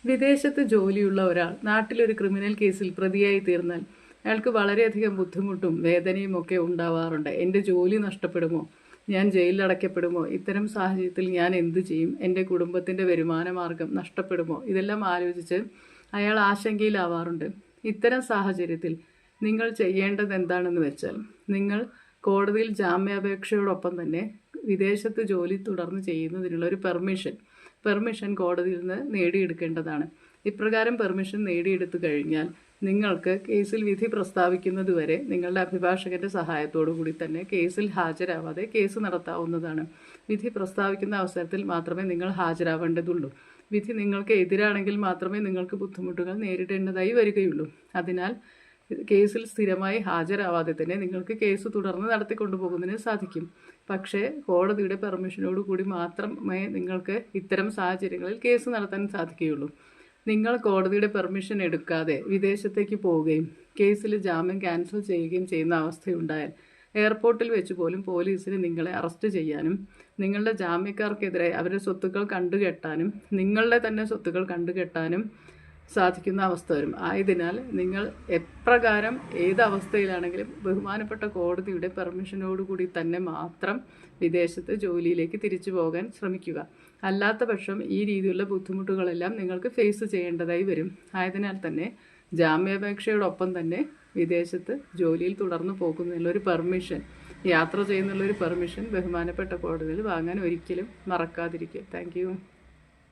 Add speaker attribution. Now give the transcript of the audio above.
Speaker 1: വിദേശത്ത് ജോലിയുള്ള ഒരാൾ നാട്ടിലൊരു ക്രിമിനൽ കേസിൽ പ്രതിയായി തീർന്നാൽ അയാൾക്ക് വളരെയധികം ബുദ്ധിമുട്ടും വേദനയും ഒക്കെ ഉണ്ടാവാറുണ്ട്. എൻ്റെ ജോലി നഷ്ടപ്പെടുമോ, ഞാൻ ജയിലിൽ അടയ്ക്കപ്പെടുമോ, ഇത്തരം സാഹചര്യത്തിൽ ഞാൻ എന്തു ചെയ്യും, എൻ്റെ കുടുംബത്തിൻ്റെ വരുമാന മാർഗം നഷ്ടപ്പെടുമോ, ഇതെല്ലാം ആലോചിച്ച് അയാൾ ആശങ്കയിലാവാറുണ്ട്. ഇത്തരം സാഹചര്യത്തിൽ നിങ്ങൾ ചെയ്യേണ്ടത് എന്താണെന്ന് വെച്ചാൽ, നിങ്ങൾ കോടതിയിൽ ജാമ്യാപേക്ഷയോടൊപ്പം തന്നെ വിദേശത്ത് ജോലി തുടർന്ന് ചെയ്യുന്നതിനുള്ള ഒരു പെർമിഷൻ കോടതിയിൽ നിന്ന് നേടിയെടുക്കേണ്ടതാണ്. ഇപ്രകാരം പെർമിഷൻ നേടിയെടുത്തു കഴിഞ്ഞാൽ നിങ്ങൾക്ക് കേസിൽ വിധി പ്രസ്താവിക്കുന്നതുവരെ നിങ്ങളുടെ അഭിഭാഷകന്റെ സഹായത്തോടു കൂടി തന്നെ കേസിൽ ഹാജരാവാതെ കേസ് നടത്താവുന്നതാണ്. വിധി പ്രസ്താവിക്കുന്ന അവസരത്തിൽ മാത്രമേ നിങ്ങൾ ഹാജരാവേണ്ടതുള്ളൂ. വിധി നിങ്ങൾക്ക് എതിരാണെങ്കിൽ മാത്രമേ നിങ്ങൾക്ക് ബുദ്ധിമുട്ടുകൾ നേരിടേണ്ടതായി വരികയുള്ളൂ. അതിനാൽ കേസിൽ സ്ഥിരമായി ഹാജരാവാതെ തന്നെ നിങ്ങൾക്ക് കേസ് തുടർന്ന് നടത്തിക്കൊണ്ടുപോകുന്നതിന് സാധിക്കും. പക്ഷേ കോടതിയുടെ പെർമിഷനോട് കൂടി മാത്രമേ നിങ്ങൾക്ക് ഇത്തരം സാഹചര്യങ്ങളിൽ കേസ് നടത്താൻ സാധിക്കുകയുള്ളൂ. നിങ്ങൾ കോടതിയുടെ പെർമിഷൻ എടുക്കാതെ വിദേശത്തേക്ക് പോവുകയും കേസിൽ ജാമ്യം ക്യാൻസൽ ചെയ്യുകയും ചെയ്യുന്ന അവസ്ഥയുണ്ടായാൽ എയർപോർട്ടിൽ വെച്ച് പോലും പോലീസിന് നിങ്ങളെ അറസ്റ്റ് ചെയ്യാനും നിങ്ങളുടെ ജാമ്യക്കാർക്കെതിരെ അവരുടെ സ്വത്തുക്കൾ കണ്ടുകെട്ടാനും നിങ്ങളുടെ തന്നെ സ്വത്തുക്കൾ കണ്ടുകെട്ടാനും സാധിക്കുന്ന അവസ്ഥ വരും. ആയതിനാൽ നിങ്ങൾ എപ്രകാരം ഏത് അവസ്ഥയിലാണെങ്കിലും ബഹുമാനപ്പെട്ട കോടതിയുടെ പെർമിഷനോടുകൂടി തന്നെ മാത്രം വിദേശത്ത് ജോലിയിലേക്ക് തിരിച്ചു പോകാൻ ശ്രമിക്കുക. അല്ലാത്ത പക്ഷം ഈ രീതിയിലുള്ള ബുദ്ധിമുട്ടുകളെല്ലാം നിങ്ങൾക്ക് ഫേസ് ചെയ്യേണ്ടതായി വരും. ആയതിനാൽ തന്നെ ജാമ്യാപേക്ഷയോടൊപ്പം തന്നെ വിദേശത്ത് ജോലിയിൽ തുടർന്നു പോകുന്നതിനുള്ളൊരു പെർമിഷൻ, യാത്ര ചെയ്യുന്നുള്ളൊരു പെർമിഷൻ ബഹുമാനപ്പെട്ട കോടതിയിൽ വാങ്ങാൻ ഒരിക്കലും മറക്കാതിരിക്കുക. താങ്ക്